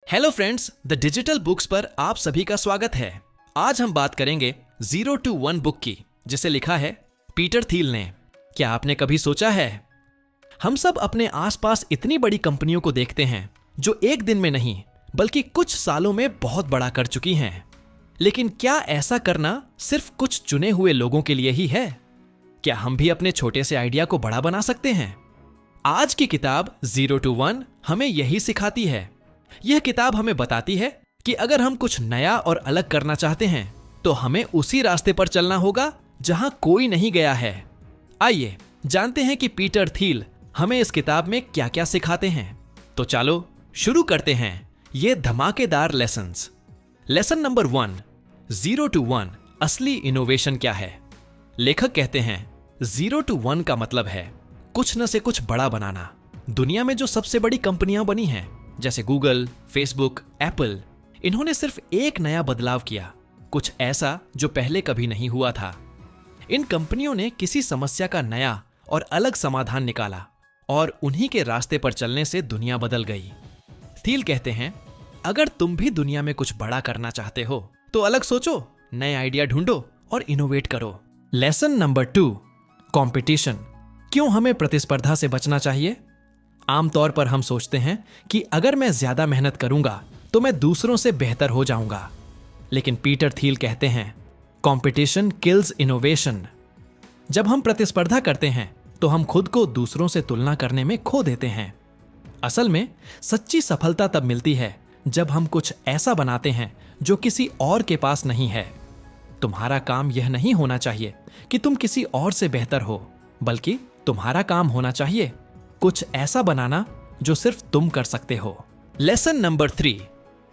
Hello friends, the digital books पर आप सभी का स्वागत है। आज हम बात करेंगे 0 to 1 बुक की, जिसे लिखा है पीटर थिल ने। क्या आपने कभी सोचा है, हम सब अपने आसपास इतनी बड़ी कंपनियों को देखते हैं जो एक दिन में नहीं बल्कि कुछ सालों में बहुत बड़ा कर चुकी हैं। लेकिन क्या ऐसा करना सिर्फ कुछ चुने हुए लोगों के लिए ही है? क्या हम भी अपने छोटे से आइडिया को बड़ा बना सकते हैं? आज की किताब 0 to 1 हमें यही सिखाती है। यह किताब हमें बताती है कि अगर हम कुछ नया और अलग करना चाहते हैं तो हमें उसी रास्ते पर चलना होगा जहां कोई नहीं गया है। आइए जानते हैं कि पीटर थील हमें इस किताब में क्या क्या सिखाते हैं। तो चलो शुरू करते हैं ये धमाकेदार लेसन्स। लेसन नंबर 1, 0 to 1 असली इनोवेशन क्या है। लेखक कहते हैं 0 to 1 का मतलब है कुछ न से कुछ बड़ा बनाना। दुनिया में जो सबसे बड़ी कंपनियां बनी हैं जैसे गूगल, फेसबुक, एप्पल, इन्होंने सिर्फ एक नया बदलाव किया, कुछ ऐसा जो पहले कभी नहीं हुआ था। इन कंपनियों ने किसी समस्या का नया और अलग समाधान निकाला और उन्हीं के रास्ते पर चलने से दुनिया बदल गई। थील कहते हैं अगर तुम भी दुनिया में कुछ बड़ा करना चाहते हो तो अलग सोचो, नए आइडिया ढूंढो और इनोवेट करो। Lesson number 2, competition. क्यों हमें प्रतिस्पर्धा से बचना चाहिए? आमतौर पर हम सोचते हैं कि अगर मैं ज्यादा मेहनत करूंगा तो मैं दूसरों से बेहतर हो जाऊंगा। लेकिन पीटर थील कहते हैं कंपटीशन किल्स इनोवेशन। जब हम प्रतिस्पर्धा करते हैं तो हम खुद को दूसरों से तुलना करने में खो देते हैं। असल में सच्ची सफलता तब मिलती है जब हम कुछ ऐसा बनाते हैं जो किसी और के पास नहीं है। तुम्हारा काम यह नहीं होना चाहिए कि तुम किसी और से बेहतर हो, बल्कि तुम्हारा काम होना चाहिए कुछ ऐसा बनाना जो सिर्फ तुम कर सकते हो। Lesson number 3,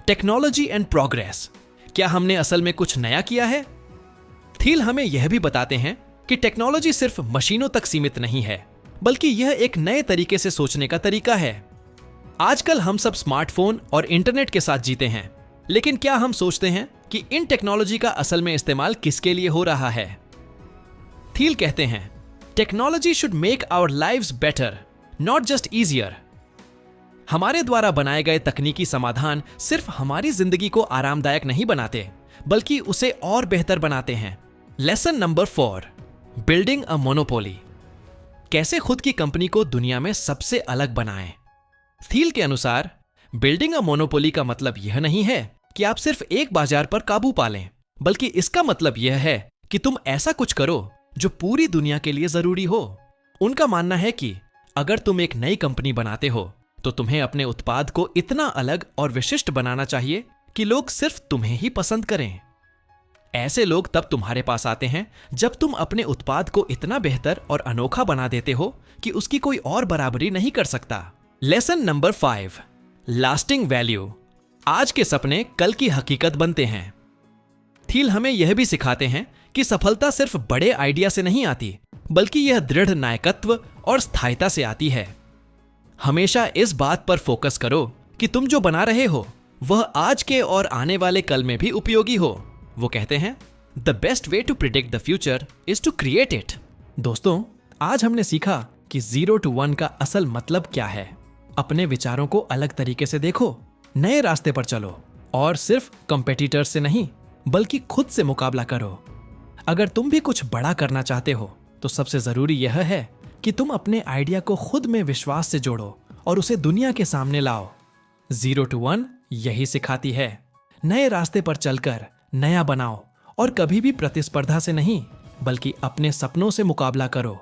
technology and progress. क्या हमने असल में कुछ नया किया है? थील हमें यह भी बताते हैं कि टेक्नोलॉजी सिर्फ मशीनों तक सीमित नहीं है, बल्कि यह एक नए तरीके से सोचने का तरीका है। आजकल हम सब स्मार्टफोन और इंटरनेट के साथ जीते हैं, लेकिन क्या हम सोचते हैं कि इन टेक्नोलॉजी का असल में इस्तेमाल किसके लिए हो रहा है? थील कहते हैं technology should make our lives better, not just easier. हमारे द्वारा बनाए गए तकनीकी समाधान सिर्फ हमारी जिंदगी को आरामदायक नहीं बनाते, बल्कि उसे और बेहतर बनाते हैं। Lesson number 4, building a monopoly. कैसे खुद की कंपनी को दुनिया में सबसे अलग बनाएं? थील के अनुसार बिल्डिंग अ मोनोपोली का मतलब यह नहीं है कि आप सिर्फ एक बाजार पर काबू पालें, बल्कि इसका मतलब यह है कि तुम ऐसा कुछ करो जो पूरी दुनिया के लिए जरूरी हो। उनका मानना है कि अगर तुम एक नई कंपनी बनाते हो तो तुम्हें अपने उत्पाद को इतना अलग और विशिष्ट बनाना चाहिए कि लोग सिर्फ तुम्हें ही पसंद करें। ऐसे लोग तब तुम्हारे पास आते हैं जब तुम अपने उत्पाद को इतना बेहतर और अनोखा बना देते हो कि उसकी कोई और बराबरी नहीं कर सकता। Lesson number 5, lasting value. आज के सपने कल की हकीकत बनते हैं। थील हमें यह भी सिखाते हैं कि सफलता सिर्फ बड़े आइडिया से नहीं आती, बल्कि यह दृढ़ नायकत्व और स्थायिता से आती है। हमेशा इस बात पर फोकस करो कि तुम जो बना रहे हो वह आज के और आने वाले कल में भी उपयोगी हो। वो कहते हैं the best way to predict the future is to create it. दोस्तों, आज हमने सीखा कि 0 to 1 का असल मतलब क्या है। अपने विचारों को अलग तरीके से देखो, नए रास्ते पर चलो और सिर्फ कंपेटिटर्स से नहीं बल्कि खुद से मुकाबला करो। अगर तुम भी कुछ बड़ा करना चाहते हो तो सबसे जरूरी यह है कि तुम अपने आइडिया को खुद में विश्वास से जोड़ो और उसे दुनिया के सामने लाओ। 0 to 1 यही सिखाती है, नए रास्ते पर चलकर नया बनाओ और कभी भी प्रतिस्पर्धा से नहीं बल्कि अपने सपनों से मुकाबला करो।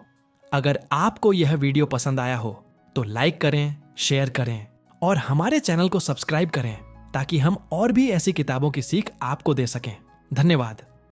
अगर आपको यह वीडियो पसंद आया हो तो लाइक करें, शेयर करें और हमारे चैनल को सब्सक्राइब करें ताकि हम और भी ऐसी किताबों की सीख आपको दे सकें। धन्यवाद।